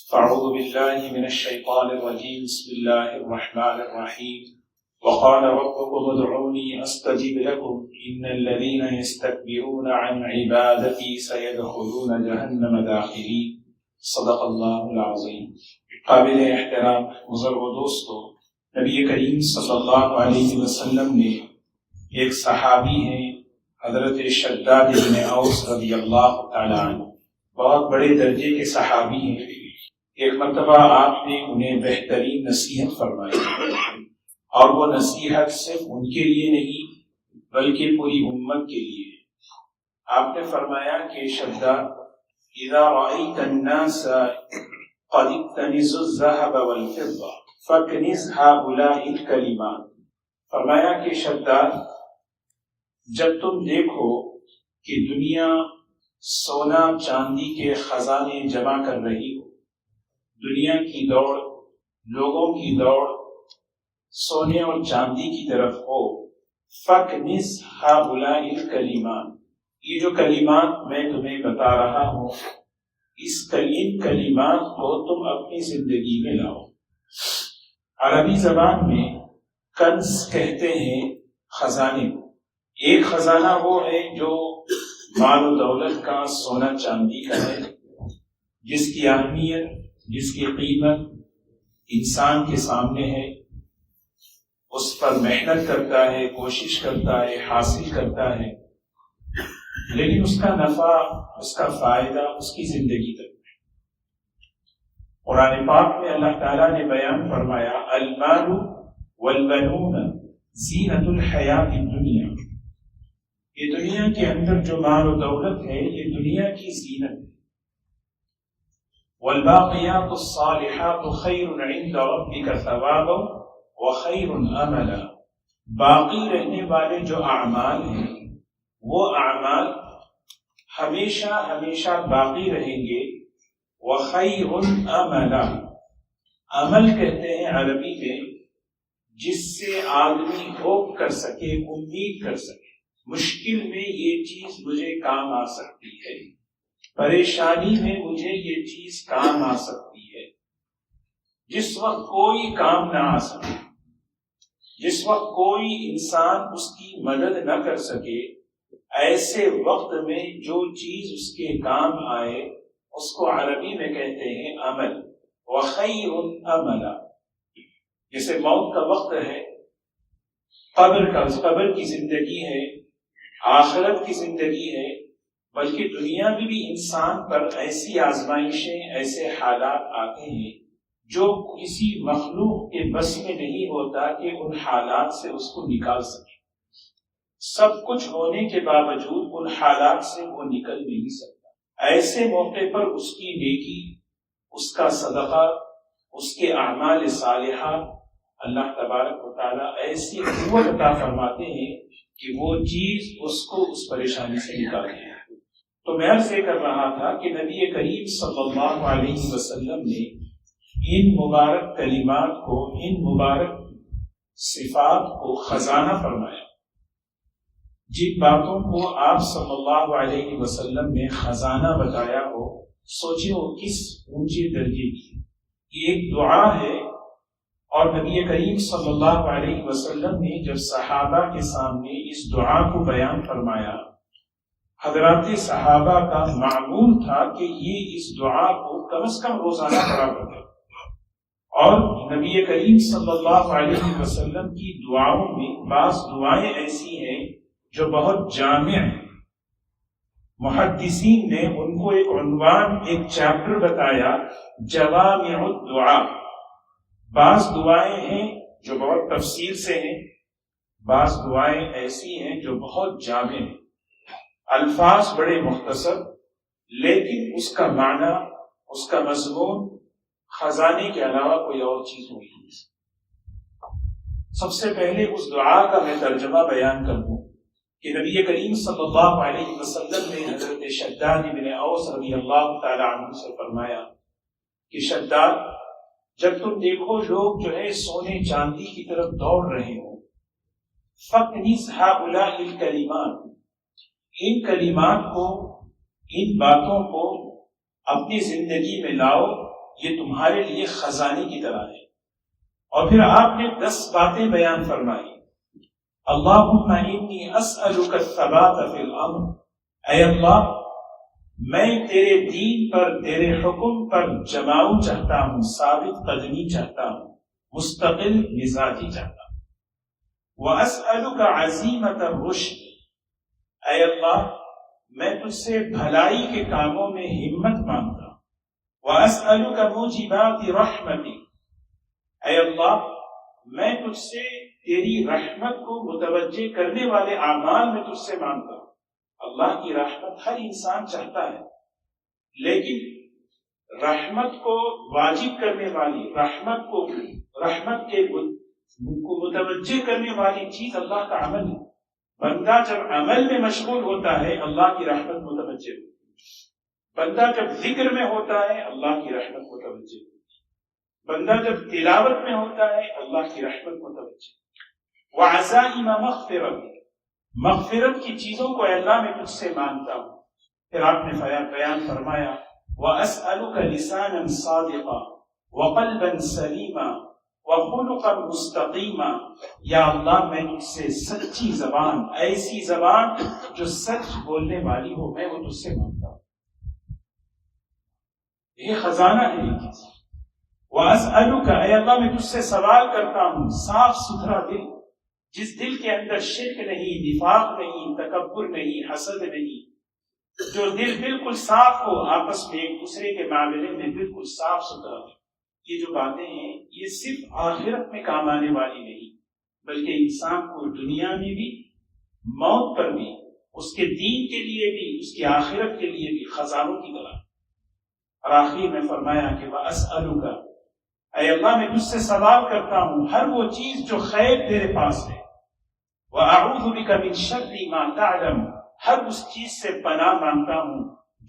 أعوذ بالله من الشيطان الرجيم بسم الله الرحمن الرحيم وقال ربكم ادعوني أستجب لكم إن الذين يستكبرون عن عبادتي سيدخلون جهنم داخرين صدق اللہ العظیم۔ قابل احترام بزرگ و دوستو، نبی کریم صلی اللہ علیہ وسلم نے ایک صحابی ہیں حضرت شداد بن اوس رضی اللہ تعالیٰ عنہ، بہت بڑے درجے کے صحابی ہیں۔ ایک مرتبہ آپ نے انہیں بہترین نصیحت فرمائی، اور وہ نصیحت صرف ان کے لیے نہیں بلکہ پوری امت کے لیے۔ آپ نے فرمایا کہ شداد، اذا رأيت الناس قد اكتنزوا الذهب والفضة فاكنز هؤلاء الكلمات۔ فرمایا کہ شداد، جب تم دیکھو کہ دنیا سونا چاندی کے خزانے جمع کر رہی ہو، دنیا کی دوڑ، لوگوں کی دوڑ سونے اور چاندی کی طرف ہو، فَاكْنِزْ هَؤُلَاءِ الْكَلِمَاتِ، یہ جو کلمات میں تمہیں بتا رہا ہوں، ان کلمات کو تم اپنی زندگی میں لاؤ۔ عربی زبان میں کنز کہتے ہیں خزانے کو۔ ایک خزانہ وہ ہے جو مال و دولت کا، سونا چاندی کا ہے، جس کی اہمیت، جس کی قیمت انسان کے سامنے ہے، اس پر محنت کرتا ہے، کوشش کرتا ہے، حاصل کرتا ہے، لیکن اس کا نفع، اس کا فائدہ اس کی زندگی تک ہے۔ قرآن پاک میں اللہ تعالیٰ نے بیان فرمایا، المال والبنون زینت الحیات الدنیا، یہ دنیا کے اندر جو مال و دولت ہے یہ دنیا کی زینت ہے۔ والباقیات الصالحات خیر عند ربک ثوابا وخیر املا، باقی رہنے والے جو اعمال ہیں وہ اعمال ہمیشہ ہمیشہ باقی رہیں گے۔ وخیر املا، عمل کہتے ہیں عربی میں جس سے آدمی ہوپ کر سکے، امید کر سکے، مشکل میں یہ چیز مجھے کام آ سکتی ہے، پریشانی میں مجھے یہ چیز کام آ سکتی ہے۔ جس وقت کوئی کام نہ آ سکے، جس وقت کوئی انسان اس کی مدد نہ کر سکے، ایسے وقت میں جو چیز اس کے کام آئے اس کو عربی میں کہتے ہیں عمل۔ وخیر املا، جیسے موت کا وقت ہے، قبر کی زندگی ہے، آخرت کی زندگی ہے، بلکہ دنیا میں بھی انسان پر ایسی آزمائشیں، ایسے حالات آتے ہیں جو کسی مخلوق کے بس میں نہیں ہوتا کہ ان حالات سے اس کو نکال سکے۔ سب کچھ ہونے کے باوجود ان حالات سے وہ نکل نہیں سکتا۔ ایسے موقع پر اس کی نیکی، اس کا صدقہ، اس کے اعمال صالحہ، اللہ تبارک و تعالیٰ ایسی قوت عطا فرماتے ہیں کہ وہ چیز اس کو اس پریشانی سے نکالتے ہیں۔ تو میں عرض یہ کر رہا تھا کہ نبی کریم صلی اللہ علیہ وسلم نے ان مبارک کلمات کو، ان مبارک صفات کو خزانہ فرمایا۔ جن باتوں کو آپ صلی اللہ علیہ وسلم نے خزانہ بتایا ہو، سوچیں وہ کس اونچے درجے کی ایک دعا ہے۔ اور نبی کریم صلی اللہ علیہ وسلم نے جب صحابہ کے سامنے اس دعا کو بیان فرمایا، حضرات صحابہ کا معمول تھا کہ یہ اس دعا کو کم از کم روزانہ پڑھا کرتے، اور نبی کریم صلی اللہ علیہ وسلم کی دعاؤں میں بعض دعائیں ایسی ہیں جو بہت جامع ہیں۔ محدثین نے ان کو ایک عنوان، ایک چیپٹر بتایا، جوامع الدعاء۔ بعض دعائیں ہیں جو بہت تفصیل سے ہیں، بعض دعائیں ایسی ہیں جو بہت جامع ہیں، الفاظ بڑے مختصر، لیکن اس کا معنی، اس کا مضمون خزانے کے علاوہ کوئی اور چیز نہیں۔ سب سے پہلے اس دعا کا میں ترجمہ بیان کر دوں کہ نبی کریم صلی اللہ علیہ وسلم نے حضرت شداد بن اوس رضی اللہ تعالی عنہ سے فرمایا کہ شداد، جب تم دیکھو لوگ جو ہے سونے چاندی کی طرف دوڑ رہے ہوں، فَاكْنِزْ هَؤُلَاءِ الْكَلِمَاتِ، ان کلمات کو، ان باتوں کو اپنی زندگی میں لاؤ، یہ تمہارے لیے خزانے کی طرح ہے۔ اور پھر آپ نے 10 باتیں بیان فرمائی۔ اللہم انی اسألک الثبات فی الامر، اے اللہ میں تیرے دین پر، تیرے حکم پر جماؤ چاہتا ہوں، ثابت قدمی چاہتا ہوں، مستقل مزاجی چاہتا ہوں۔ واسألک عزیمت الرشد، اے اللہ میں تجھ سے بھلائی کے کاموں میں ہمت مانگتا ہوں۔ واسألک موجبات رحمتی، اے اللہ میں تجھ سے تیری رحمت کو متوجہ کرنے والے اعمال میں تجھ سے مانگتا ہوں۔ اللہ کی رحمت ہر انسان چاہتا ہے، لیکن رحمت کو واجب کرنے والی، رحمت کے متوجہ کرنے والی چیز اللہ کا عمل ہے۔ بندہ جب عمل میں مشغول ہوتا ہے اللہ کی رحمت متوجہ ہوتی ہے۔ بندہ جب ذکر میں ہوتا ہے اللہ کی رحمت متوجہ ہوتی ہے۔ بندہ جب تلاوت میں ہوتا ہے اللہ کی رحمت متوجہ۔ وعزائم مغفرت کی چیزوں کو اللہ میں تجھ سے مانگتا ہوں۔ پھر آپ نے بیان فرمایا وَأَسْأَلُكَ لِسَانًا صَادِقًا وَقَلْبًا سَلِيمًا وَخُلُقًا مُسْتَقِيمًا، یا اللہ میں تجھ سے سچی زبان، ایسی زبان جو سچ بولنے والی ہو، میں وہ تجھ سے مانگتا ہوں۔ یہ خزانہ ہے یہ چیز۔ وَأَسْأَلُكَ، اے اللہ میں تجھ سے سوال کرتا ہوں صاف ستھرا دل، جس دل کے اندر شرک نہیں، نفاق نہیں، تکبر نہیں، حسد نہیں، جو دل بالکل صاف ہو، آپس میں ایک دوسرے کے معاملے میں بالکل صاف ستھرا ہو۔ یہ جو باتیں ہیں یہ صرف آخرت میں کام آنے والی نہیں، بلکہ انسان کو دنیا میں بھی، موت پر بھی، اس کے دین کے لیے بھی، اس کی آخرت کے لیے بھی خزانوں کی طرح۔ اور آخر میں فرمایا کہ وَأَسْأَلُكَ، اے اللہ میں تجھ سے سوال کرتا ہوں ہر وہ چیز جو خیر تیرے پاس ہے، وَأَعُوذُ بِكَ مِن شَرِّ مَا تَعْلَمُ، ہر اس چیز سے پناہ مانگتا ہوں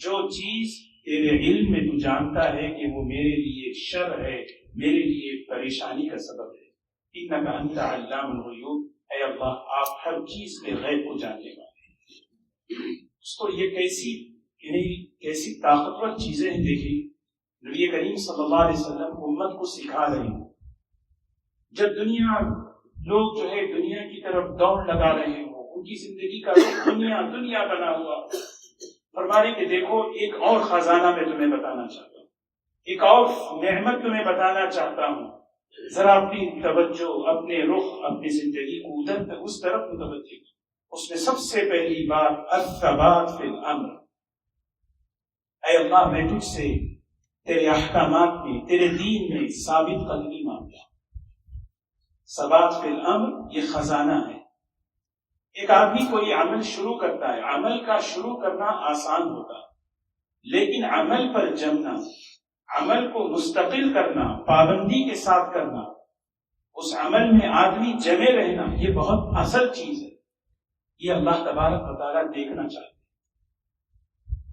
جو چیز تیرے علم میں تو جانتا ہے کہ وہ میرے لیے شر ہے، میرے لیے پریشانی کا سبب ہے۔ اِنَّكَ أَنْتَ عَلَّامُ الْغُیُوبِ، اے اللہ آپ ہر چیز کے غیب کو جاننے والے ہیں۔ اس کو یہ کیسی طاقتور چیزیں ہیں، دیکھیں نبی کریم صلی اللہ علیہ وسلم امت کو سکھا رہے ہیں۔ جب لوگ جو ہے دنیا کی طرف دوڑ لگا رہے ہیں، ان کی زندگی کا دنیا بنا ہوا، فرمانے کہ دیکھو ایک اور خزانہ میں تمہیں بتانا چاہتا ہوں، ایک اور نعمت تمہیں بتانا چاہتا ہوں، ذرا اپنی توجہ، اپنے رخ، اپنی زندگی کو ادھر اس طرف متوجہ کرو۔ اس میں سب سے پہلی بات الثبات فی الامر، اے اللہ میں تجھ سے تیرے احکامات میں، تیرے دین میں ثابت قدمی مانگتا ہوں۔ ثبات فی الامر یہ خزانہ ہے۔ ایک آدمی کوئی عمل شروع کرتا ہے، عمل کا شروع کرنا آسان ہوتا ہے، لیکن عمل پر جمنا، عمل کو مستقل کرنا، پابندی کے ساتھ کرنا، اس عمل میں آدمی جمے رہنا، یہ بہت اصل چیز ہے۔ یہ اللہ تبارک و تعالیٰ دیکھنا چاہتے ہیں،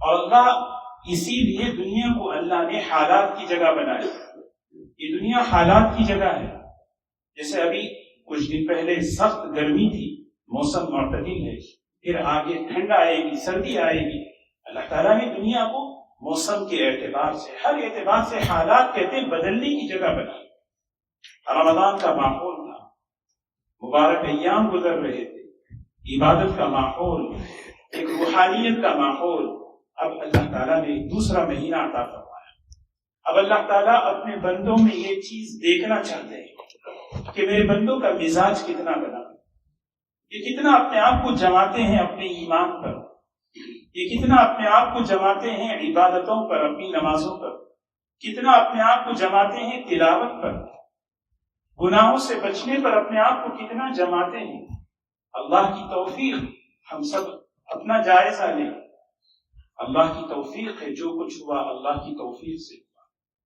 اور اللہ اسی لیے دنیا کو اللہ نے حالات کی جگہ بنایا۔ یہ دنیا حالات کی جگہ ہے۔ جیسے ابھی کچھ دن پہلے سخت گرمی تھی، موسم معتدل ہے، پھر آگے ٹھنڈ آئے گی، سردی آئے گی۔ اللہ تعالیٰ نے دنیا کو موسم کے اعتبار سے، ہر اعتبار سے، حالات کہتے ہیں بدلنے کی جگہ بنائی۔ رمضان کا ماحول تھا، مبارک ایام گزر رہے تھے، عبادت کا ماحول، ایک روحانیت کا ماحول۔ اب اللہ تعالیٰ نے دوسرا مہینہ عطا فرمایا۔ اب اللہ تعالیٰ اپنے بندوں میں یہ چیز دیکھنا چاہتے ہیں کہ میرے بندوں کا مزاج کتنا بنا، یہ کتنا اپنے آپ کو جماتے ہیں اپنے ایمان پر، یہ کتنا اپنے آپ کو جماتے ہیں عبادتوں پر، اپنی نمازوں پر، کتنا اپنے آپ کو جماتے ہیں تلاوت پر، گناہوں سے بچنے پر اپنے آپ کو کتنا جماتے ہیں۔ اللہ کی توفیق، ہم سب اپنا جائزہ لیں۔ اللہ کی توفیق ہے، جو کچھ ہوا اللہ کی توفیق سے ہوا۔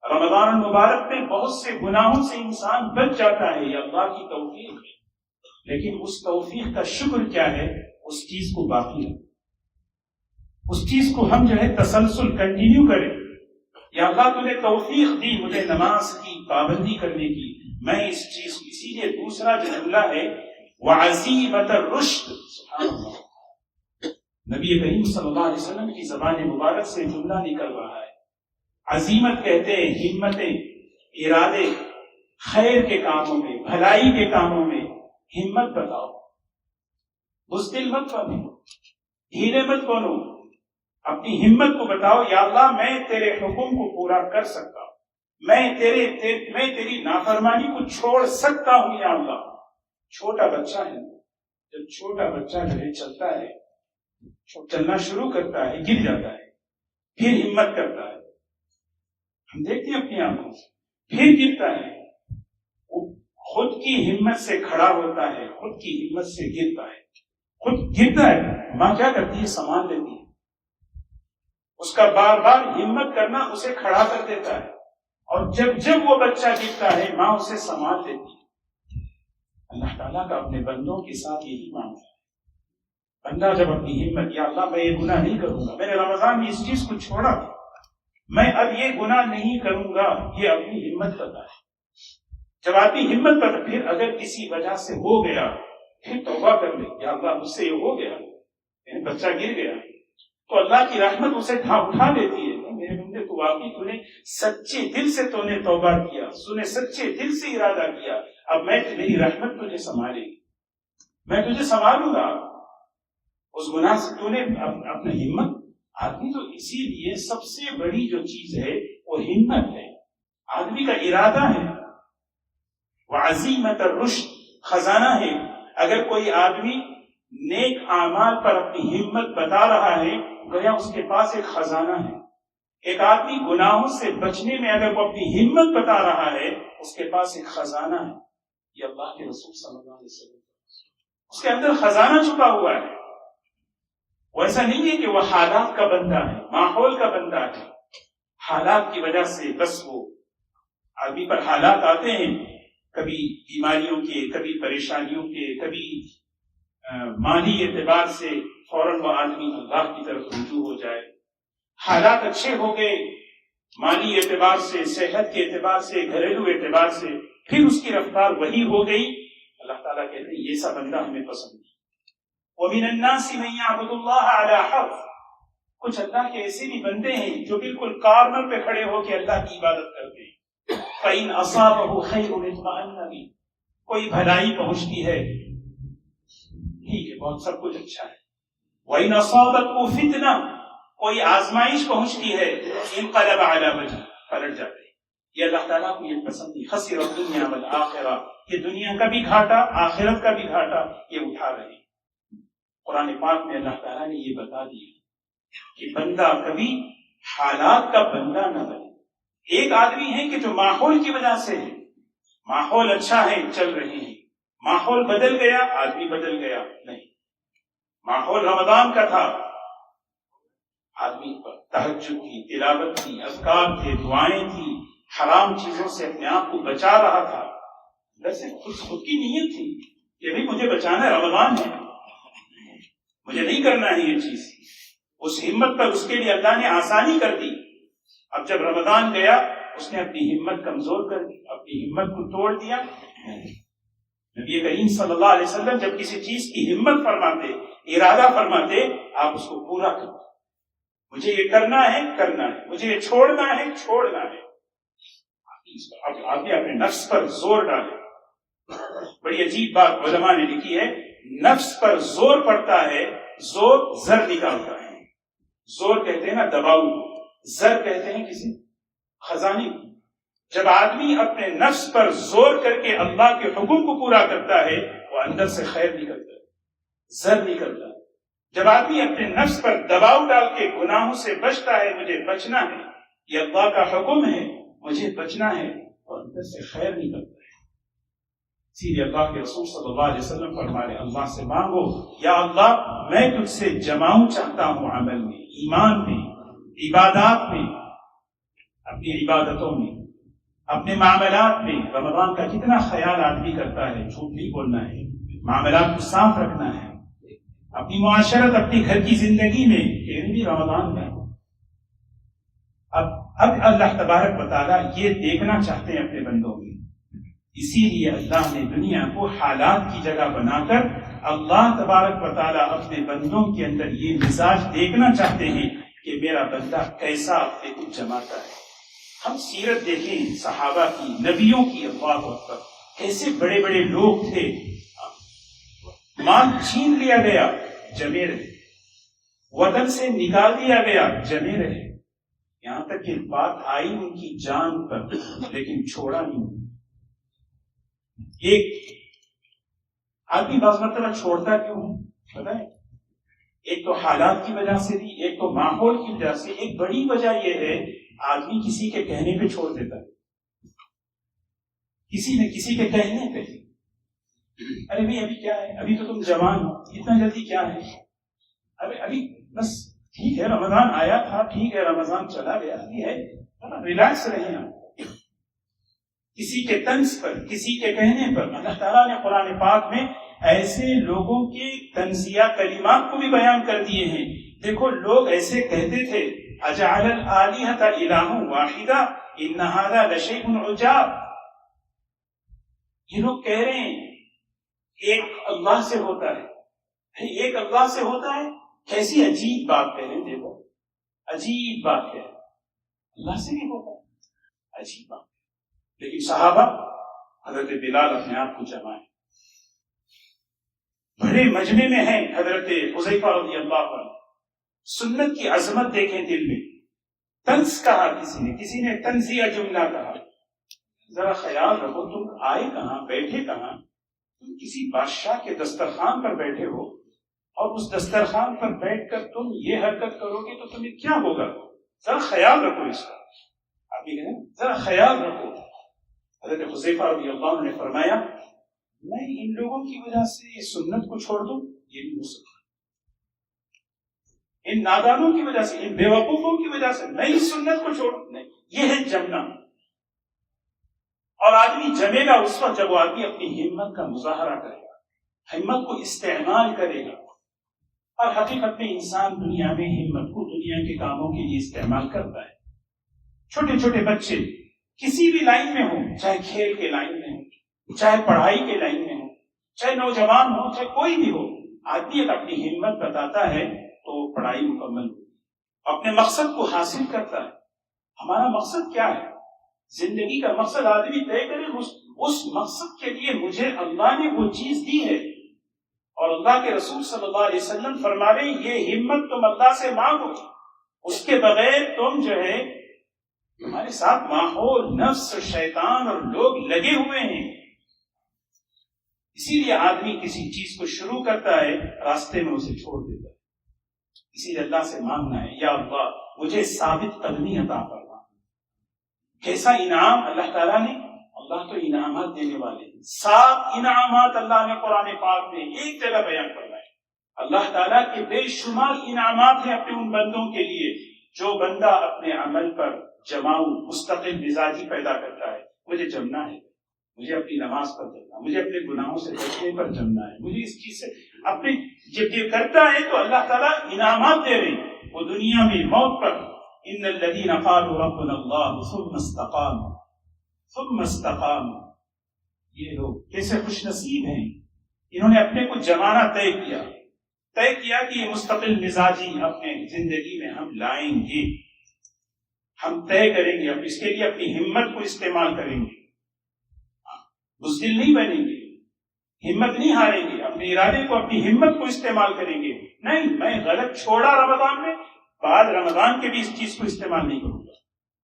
رمضان المبارک میں بہت سے گناہوں سے انسان بچ جاتا ہے، یہ اللہ کی توفیق ہے، لیکن اس توفیق کا شکر کیا ہے؟ اس چیز کو باقی رکھیں، اس چیز کو ہم جو ہے تسلسل کنٹینیو کریں۔ یا اللہ تو نے توفیق دی مجھے نماز کی پابندی کرنے کی، میں اس چیز کو، اسی لیے دوسرا جو جملہ ہے وعزیمت الرشد، سبحان اللہ، نبی کریم صلی اللہ علیہ وسلم کی زبان مبارک سے جملہ نکل رہا ہے، عزیمت کہتے ہیں ہمتیں، ارادے، خیر کے کاموں میں، بھلائی کے کاموں میں ہمت بتاؤ، بزدل مت بنو، ڈھیلے مت بنو، اپنی ہمت کو بتاؤ یا اللہ میں تیرے حکم کو پورا کر سکتا ہوں، میں تیری نافرمانی کو چھوڑ سکتا ہوں یا اللہ۔ چھوٹا بچہ ہے، جب چھوٹا بچہ چلتا ہے، چلنا شروع کرتا ہے، گر جاتا ہے، پھر ہمت کرتا ہے، ہم دیکھتے ہیں اپنی آنکھوں سے، پھر گرتا ہے، وہ خود کی ہمت سے کھڑا ہوتا ہے، خود کی ہمت سے گرتا ہے، خود گرتا ہے، ماں کیا کرتی ہے؟ سامان لیتی ہے، اس کا بار بار ہمت کرنا اسے کھڑا کر دیتا ہے، اور جب وہ بچہ گرتا ہے ماں اسے سامان دیتی ہے۔ اللہ تعالیٰ کا اپنے بندوں کے ساتھ یہی معاملہ ہے۔ بندہ جب اپنی ہمت، یا اللہ میں یہ گناہ نہیں کروں گا، میں نے رمضان میں اس چیز کو چھوڑا، میں اب یہ گناہ نہیں کروں گا، یہ اپنی ہمت کرتا ہے۔ جب آدمی ہمت کرتا، پھر اگر کسی وجہ سے ہو گیا پھر توبہ کر لے، یا اللہ مجھ سے یہ ہو گیا، یعنی بچہ گر گیا، تو اللہ کی رحمت اسے اٹھا لیتی ہے۔ میرے بندے تو واقعی تو نے سچے دل سے تو نے توبہ کیا، سچے دل سے ارادہ کیا، اب میری رحمت تجھے سنبھالے گی، میں تجھے سنبھالوں گا، اس گناہ سے تو نے اپنا ہمت۔ آدمی تو اسی لیے سب سے بڑی جو چیز ہے وہ ہمت ہے، آدمی کا ارادہ ہے، وہ عزیمت الرشد خزانہ ہے۔ اگر کوئی آدمی نیک اعمال پر اپنی ہمت بتا رہا ہے، گویا اس کے پاس ایک خزانہ ہے۔ ایک آدمی گناہوں سے بچنے میں اگر وہ اپنی ہمت بتا رہا ہے، اس کے پاس ایک خزانہ ہے۔ یہ اللہ کے رسول صلی اللہ علیہ وسلم اس کے اندر خزانہ چھپا ہوا ہے۔ وہ ایسا نہیں ہے کہ وہ حالات کا بندہ ہے، ماحول کا بندہ ہے، حالات کی وجہ سے بس وہ آدمی پر حالات آتے ہیں، کبھی بیماریوں کے، کبھی پریشانیوں کے، کبھی مالی اعتبار سے فوراً وہ آدمی اللہ کی طرف رجوع ہو جائے۔ حالات اچھے ہو گئے مالی اعتبار سے، صحت کے اعتبار سے، گھریلو اعتبار سے، پھر اس کی رفتار وہی ہو گئی۔ اللہ تعالیٰ کہتے ہیں یہ سا بندہ ہمیں پسند نہیں۔ وَمِنَ النَّاسِ مَن يَعْبُدُ اللَّهَ عَلَى حَرْفٍ، کچھ اللہ کے ایسے بھی بندے ہیں جو بالکل کارنر پہ کھڑے ہو کے اللہ کی عبادت کرتے ہیں۔ فَإِنْ أَصَابَهُ خَيْرٌ اطْمَأَنَّ بِهِ، کوئی بھلائی پہنچتی ہے، ٹھیک ہے، بہت سب کچھ اچھا ہے۔ وَإِنْ أَصَابَتْهُ فِتْنَةٌ، کوئی آزمائش پہنچتی ہے، انقلب علی وجہ، پلٹ جاتے ہیں۔ یہ اللہ تعالیٰ کو یہ پسند نہیں۔ خسر الدنیا والآخرہ، یہ دنیا کا بھی گھاٹا، آخرت کا بھی گھاٹا یہ اٹھا رہے ہیں۔ قرآن پاک میں اللہ تعالیٰ نے یہ بتا دیا کہ بندہ کبھی حالات کا بندہ نہ بنے۔ ایک آدمی ہے کہ جو ماحول کی وجہ سے ہے، ماحول اچھا ہے چل رہے ہیں، ماحول بدل گیا آدمی بدل گیا، نہیں، ماحول رمضان کا تھا، آدمی پر تہجد تھی، تلاوت تھی، اذکار تھے، دعائیں تھی، حرام چیزوں سے اپنے آپ کو بچا رہا تھا، اندر سے خود کی نیت تھی کہ بھائی مجھے بچانا ہے، رمضان ہے، مجھے نہیں کرنا ہے یہ چیز۔ اس ہمت پر اس کے لیے اللہ نے آسانی کر دی۔ اب جب رمضان گیا اس نے اپنی ہمت کمزور کر دی، اپنی ہمت کو توڑ دیا۔ نبی کریم صلی اللہ علیہ وسلم جب کسی چیز کی ہمت فرماتے، ارادہ فرماتے، آپ اس کو پورا کرو، مجھے یہ کرنا ہے کرنا ہے، مجھے یہ چھوڑنا ہے چھوڑنا ہے۔ آپ نے اپنے نفس پر زور ڈالے۔ بڑی عجیب بات علماء نے لکھی ہے، نفس پر زور پڑتا ہے، زور زر نکالتا ہے۔ زور کہتے ہیں نا دباؤ، زر کہتے ہیں کسی خزانے کو۔ جب آدمی اپنے نفس پر زور کر کے اللہ کے حکم کو پورا کرتا ہے، وہ اندر سے خیر نکلتا ہے، زر نکلتا ہے۔ جب آدمی اپنے نفس پر دباؤ ڈال کے گناہوں سے بچتا ہے، مجھے بچنا ہے، یہ اللہ کا حکم ہے، مجھے بچنا ہے، اور اندر سے خیر نکلتا ہے۔ اسی لیے اللہ کے رسول صلی اللہ علیہ وسلم فرمائے، اللہ سے مانگو، یا اللہ میں تجھ سے جماؤں چاہتا ہوں، عمل میں، ایمان میں، عبادات میں، اپنی عبادتوں میں، اپنے معاملات میں۔ رمضان کا کتنا خیال آدمی کرتا ہے، جھوٹ نہیں بولنا ہے، معاملات کو صاف رکھنا ہے، اپنی معاشرت، اپنی گھر کی زندگی میں، یہ بھی رمضان ہے۔ اب اللہ تبارک و تعالیٰ یہ دیکھنا چاہتے ہیں اپنے بندوں میں، اسی لیے اللہ نے دنیا کو حالات کی جگہ بنا کر اللہ تبارک و تعالیٰ اپنے بندوں کے اندر یہ مزاج دیکھنا چاہتے ہیں کہ میرا بندہ کیسا اپنے کو جماتا ہے، ہم سیرت دیکھیں صحابہ کی، نبیوں کی، اللہ اکبر، کیسے بڑے بڑے لوگ تھے، مال چھین لیا گیا جمے رہے، وطن سے نکال دیا گیا جمے رہے، یہاں تک کہ بات آئی ان کی جان پر لیکن چھوڑا نہیں۔ ایک آدمی بعض مرتبہ چھوڑتا کیوں ہے پتہ ہے؟ ایک تو حالات کی وجہ سے بھی، ایک تو ماحول کی وجہ سے، ایک بڑی وجہ یہ ہے آدمی کسی کے کہنے پہ چھوڑ دیتا ہے، کسی نے کسی کے کہنے پہ، ارے بھائی ابھی کیا ہے، ابھی تو تم جوان ہو، اتنا جلدی کیا ہے، ابھی بس ٹھیک ہے رمضان آیا تھا، ٹھیک ہے رمضان چلا گیا، ابھی ہے، ریلیکس رہیں آپ۔ کسی کے طنز پر، کسی کے کہنے پر اللہ تعالیٰ نے قرآن پاک میں ایسے لوگوں کے طنزیہ کلمات کو بھی بیان کر دیے ہیں۔ دیکھو لوگ ایسے کہتے تھے اجعل الآلہۃ الہ واحدہ ان ھذا لشیء عجاب، یہ لوگ کہہ رہے ہیں ایک اللہ سے ہوتا ہے، ایک اللہ سے ہوتا ہے، کیسی عجیب بات کہہ رہے ہیں، دیکھو عجیب بات کہہ رہے ہیں، اللہ سے بھی ہوتا ہے، عجیب بات۔ لیکن صحابہ حضرت بلال اپنے آپ کو جمائے، بڑے مجمع میں ہیں حضرت حذیفہ رضی اللہ عنہ، سنت کی عظمت دیکھیں دل میں، طنز کہا کسی نے طنزیہ جملہ کہا، ذرا خیال رکھو تم آئے کہاں، بیٹھے کہاں، تم کسی بادشاہ کے دسترخوان پر بیٹھے ہو اور اس دسترخوان پر بیٹھ کر تم یہ حرکت کرو گے تو تمہیں کیا ہوگا، ذرا خیال رکھو اس کا، آپ یہ کہیں ذرا خیال رکھو۔ حضرت حذیفہ رضی اللہ عنہ نے فرمایا میں ان لوگوں کی وجہ سے اس سنت کو چھوڑ دوں، یہ نہیں ہو سکتا، ان نادانوں کی وجہ سے، ان بیوقوفوں کی وجہ سے میں اس سنت کو چھوڑ دوں، یہ ہے جمنا۔ اور آدمی جمے گا اس وقت جب وہ آدمی اپنی ہمت کا مظاہرہ کرے گا، ہمت کو استعمال کرے گا، اور حقیقت میں انسان دنیا میں ہمت کو دنیا کے کاموں کے لیے استعمال کرتا ہے۔ چھوٹے چھوٹے بچے کسی بھی لائن میں ہوں، چاہے کھیل کے لائن میں ہوں، چاہے پڑھائی کے لائن میں ہوں، چاہے نوجوان ہو، چاہے کوئی بھی ہو، آدمی اگر اپنی ہمت بتاتا ہے تو پڑھائی مکمل ہو، اپنے مقصد کو حاصل کرتا ہے۔ ہمارا مقصد کیا ہے؟ زندگی کا مقصد آدمی طے کرے، اس مقصد کے لیے مجھے اللہ نے وہ چیز دی ہے، اور اللہ کے رسول صلی اللہ علیہ وسلم فرما رہے ہیں یہ ہمت تم اللہ سے مانگو، اس کے بغیر تم جو ہے تمہارے ساتھ ماحول، نفس، شیطان اور لوگ لگے ہوئے ہیں۔ اسی لیے آدمی کسی چیز کو شروع کرتا ہے، راستے میں اسے چھوڑ دیتا ہے۔ اسی لیے اللہ سے مانگنا ہے یا اللہ مجھے ثابت قدمی عطا فرما۔ کیسا انعام اللہ تعالیٰ نے، اللہ تو انعامات دینے والے ہیں، 7 انعامات اللہ نے قرآن پاک میں ایک جگہ بیان فرمائے۔ اللہ تعالیٰ کے بے شمار انعامات ہیں اپنے ان بندوں کے لیے جو بندہ اپنے عمل پر جماؤ مستقل مزاجی پیدا کرتا ہے، مجھے جمنا ہے، مجھے اپنی نماز پر جمنا، مجھے اپنے گناہوں سے بچنے پر جمنا ہے، مجھے اس چیز سے اپنے، جب یہ کرتا ہے تو اللہ تعالیٰ انعامات دے رہے ہیں، وہ دنیا میں موت پر ان الذین قالوا ربنا اللہ ثم استقاموا، یہ لوگ کیسے خوش نصیب ہیں، انہوں نے اپنے کو جمانا طے کیا کہ یہ مستقل مزاجی اپنے زندگی میں ہم لائیں گے، ہم طے کریں گے، اب اس کے لیے اپنی ہمت کو استعمال کریں گے، بزدل نہیں بنیں گے، ہمت نہیں ہاریں گے، اپنے ارادے کو، اپنی ہمت کو استعمال کریں گے، نہیں میں غلط چھوڑا رمضان میں، بعد رمضان کے بھی اس چیز کو استعمال نہیں کروں گا،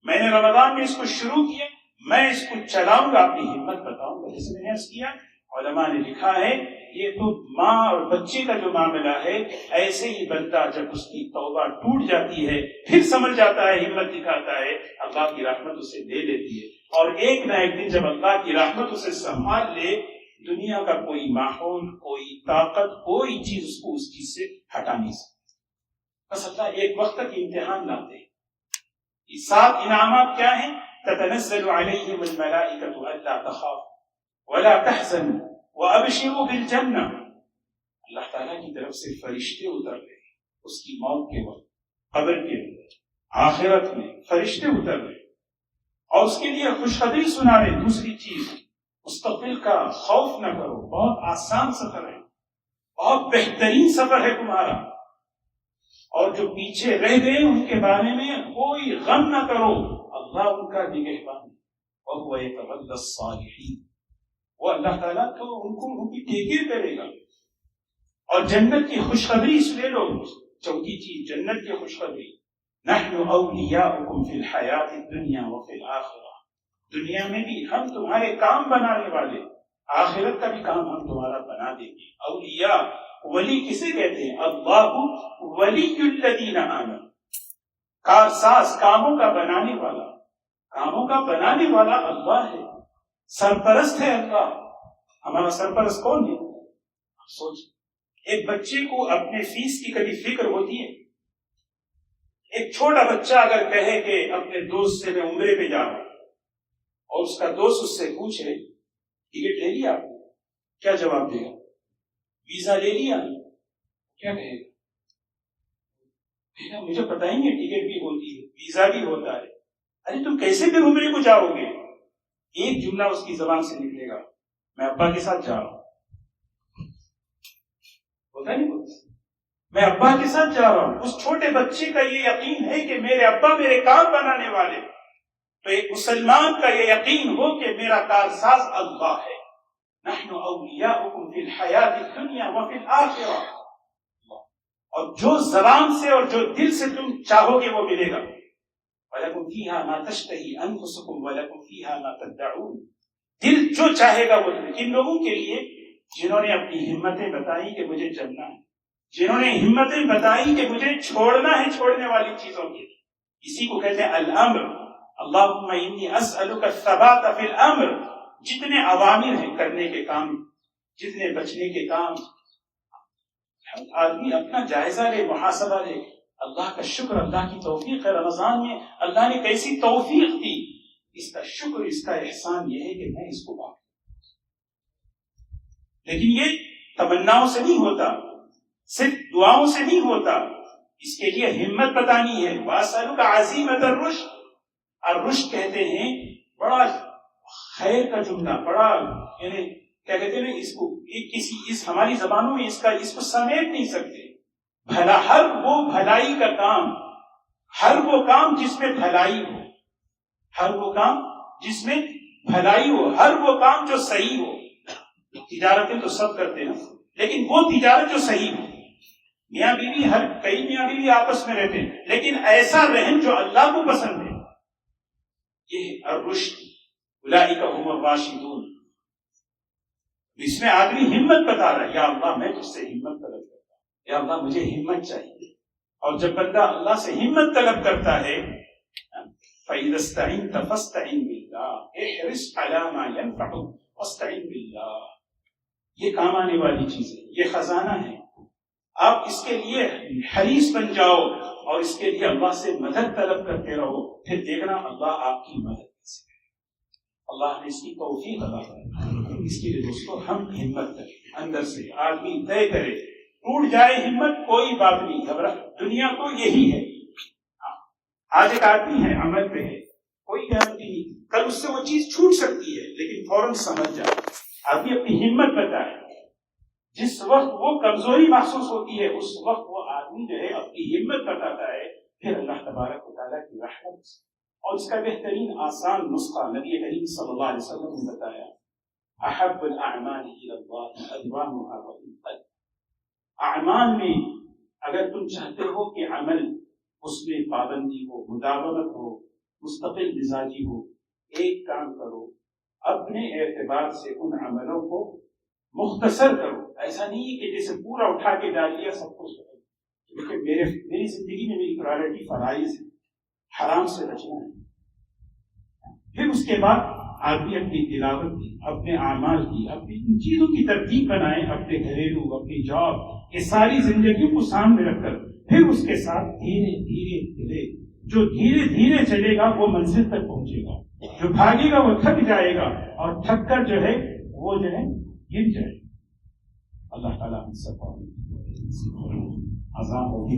میں نے رمضان میں اس کو شروع کیا، میں اس کو چلاؤں گا، اپنی ہمت بتاؤں گا۔ جیسے میں نے عرض کیا، علماء نے لکھا ہے یہ تو ماں اور بچے کا جو معاملہ ہے، ایسے ہی بنتا جب اس کی توبہ ٹوٹ جاتی ہے پھر سمجھ جاتا ہے، ہمت دکھاتا ہے، اللہ کی رحمت اسے لے لیتی ہے، اور ایک نہ ایک دن جب اللہ کی رحمت اسے سنبھال لے، دنیا کا کوئی ماحول، کوئی طاقت، کوئی چیز اس کو اس چیز سے ہٹا نہیں سکتی۔ بس اللہ ایک وقت تک امتحان لاتے ہیں۔ یہ 7 انعامات کیا ہیں؟ تتنزل علیہم الملائکۃ الا تخافوا ولا تحزنوا وابشروا بالجنہ، اللہ تعالیٰ کی طرف سے فرشتے اتر رہے ہیں اس کی موت کے وقت، قبر کے اندر، آخرت میں فرشتے اتر رہے اور اس کے لیے خوشخبری سنا رہے۔ دوسری چیز، مستقبل کا خوف نہ کرو، بہت آسان سفر ہے، بہت بہترین سفر ہے تمہارا، اور جو پیچھے رہ گئے ان کے بارے میں کوئی غم نہ کرو، اللہ ان کا نگہبان ہے، وَهُوَ يَتَوَلَّى الصَّالِحِينَ، وہ اللہ تعالیٰ تو ان کی ٹیکیر کرے گا۔ اور جنت کی خوشخبری سنے لو، چوتھی چیز جنت کی خوشخبری، نحن اولیاؤکم فی الحیات الدنیا وفی الآخرہ، دنیا میں بھی ہم تمہارے کام بنانے والے، آخرت کا بھی کام ہم تمہارا بنا دیں گے۔ اولیاء، ولی کسے کہتے ہیں؟ اللہ ولی الذین آمنوا، کارساز، کاموں کا بنانے والا، کاموں کا بنانے والا اللہ ہے، سرپرست ہے اللہ۔ ہمارا سرپرست کون ہے؟ سوچ، ایک بچے کو اپنے فیس کی کبھی فکر ہوتی ہے؟ ایک چھوٹا بچہ اگر کہے کہ اپنے دوست سے میں عمرے پہ جا رہا ہوں، اور اس کا دوست اس سے پوچھے ٹکٹ لے لیا آپ نے، کیا جواب دے گا؟ ویزا لے لیا؟ کیا کہے گا؟ مجھے پتہ ہی نہیں، ٹکٹ بھی ہوتی ہے، ویزا بھی ہوتا ہے، ارے تم کیسے پھر عمرے کو جاؤ گے؟ ایک جملہ اس کی زبان سے نکلے گا، میں ابا کے ساتھ جا رہا ہوں۔ ہوتا نہیں ہوتا، میں ابا کے ساتھ جا رہا ہوں۔ اس چھوٹے بچے کا یہ یقین ہے کہ میرے ابا میرے کام بنانے والے، تو ایک مسلمان کا یہ یقین ہو کہ میرا کارساز اللہ ہے۔ نحن اولیاؤکم فی الحیات الدنیا وفی الآخرہ، اور جو زبان سے اور جو دل سے تم چاہو گے وہ ملے گا۔ وَلَكُمْ فِيهَا مَا تَشْتَهِي أَنفُسُكُمْ وَلَكُمْ فِيهَا مَا تَدَّعُونَ، دل جو چاہے گا وہ ملے گا۔ ان لوگوں کے لیے جنہوں نے اپنی ہمتیں بتائی کہ مجھے چلنا ہے، جنہوں نے ہمتیں بتائی کہ مجھے چھوڑنا ہے چھوڑنے والی چیزوں کی، اسی کو کہتے ہیں الامر۔ اللہم انی اسألک الثبات فی الامر، جتنے اوامر ہیں کرنے کے کام، جتنے بچنے کے کام، آدمی اپنا جائزہ لے، محاسبہ لے، اللہ کا شکر، اللہ کی توفیق ہے۔ رمضان میں اللہ نے کیسی توفیق دی، اس کا شکر، اس کا احسان یہ ہے کہ میں اس کو پاؤں۔ لیکن یہ تمناؤں سے نہیں ہوتا، صرف دعاؤں سے نہیں ہوتا، اس کے لیے ہمت بتانی ہے۔ وَأَسْأَلُكَ عَزِيمَةَ الرُّشْدِ، الرشد کہتے ہیں بڑا خیر کا جملہ، بڑا یعنی کیا کہتے ہیں اس کو، اس ہماری زبانوں میں اس کو سمیٹ نہیں سکتے۔ بھلا، ہر وہ بھلائی کا کام، ہر وہ کام جس میں بھلائی ہو، ہر وہ کام جس میں بھلائی ہو، ہر وہ کام جو صحیح ہو۔ تجارتیں تو سب کرتے ہیں، لیکن وہ تجارت جو صحیح ہو۔ میاں بیوی، کئی میاں بیوی آپس میں رہتے ہیں، لیکن ایسا رہن جو اللہ کو پسند ہے، یہ ہے الرشد۔ اولئک هم الراشدون، اس میں آدمی ہمت بتا رہا ہے، یا اللہ میں تجھ سے ہمت طلب کرتا ہوں، یا اللہ مجھے ہمت چاہیے۔ اور جب بندہ اللہ سے ہمت طلب کرتا ہے، فَإِذَا اسْتَعِنْتَ فَاسْتَعِنْ بِاللَّهِ احرص عَلَى مَا يَنْفَعُكَ وَاسْتَعِنْ بِاللَّهِ، یہ کام آنے والی چیز ہے، یہ خزانہ ہے، آپ اس کے لیے حریص بن جاؤ اور اس کے لیے اللہ سے مدد طلب کرتے رہو، پھر دیکھنا اللہ آپ کی مدد کیسے کرے۔ اللہ نے اس کی توفیق عطا فرمائے۔ اس کے لیے دوستو ہم ہمت کریں، اندر سے آدمی طے کرے، ٹوٹ جائے ہمت کوئی بات نہیں، گھبرا، دنیا تو یہی ہے۔ آج ایک آدمی ہے، عمل پہ ہے، کوئی گارنٹی نہیں، کل اس سے وہ چیز چھوٹ سکتی ہے، لیکن فوراً سمجھ جائے، آدمی اپنی ہمت بتائے۔ جس وقت وہ کمزوری محسوس ہوتی ہے، اس وقت وہ آدمی جو ہے اپنی ہمت بتاتا ہے، پھر اللہ تبارک و تعالیٰ کی رحمت، اور اس کا بہترین آسان نسخہ نبی کریم صلی اللہ علیہ وسلم نے بتایا، احب الاعمال الی اللہ ادومها وان قل۔ اعمال میں اگر تم چاہتے ہو کہ عمل اس میں پابندی ہو، مداومت ہو، مستقل مزاجی ہو، ایک کام کرو، اپنے اعتبار سے ان عملوں کو مختصر کرو۔ ایسا نہیں کہ جیسے پورا اٹھا کے ڈال دیا سب کچھ، کیونکہ میری زندگی میں میری پرائرٹی فرائض ہے، حرام سے بچنا ہے۔ پھر اس کے بعد آدمی اپنی تلاوت کی، اپنے اعمال کی، اپنی ان چیزوں کی ترتیب بنائے، اپنے گھریلو، اپنی جاب، یہ ساری زندگیوں کو سامنے رکھ کر پھر اس کے ساتھ دھیرے دھیرے چلے۔ جو دھیرے دھیرے چلے گا وہ منزل تک پہنچے گا، جو بھاگے گا وہ تھک جائے گا، اور تھک کر جو ہے وہ جو ہے گر جائے گا۔ اللہ تعالیٰ ہم سب کو عذاب ہوگی۔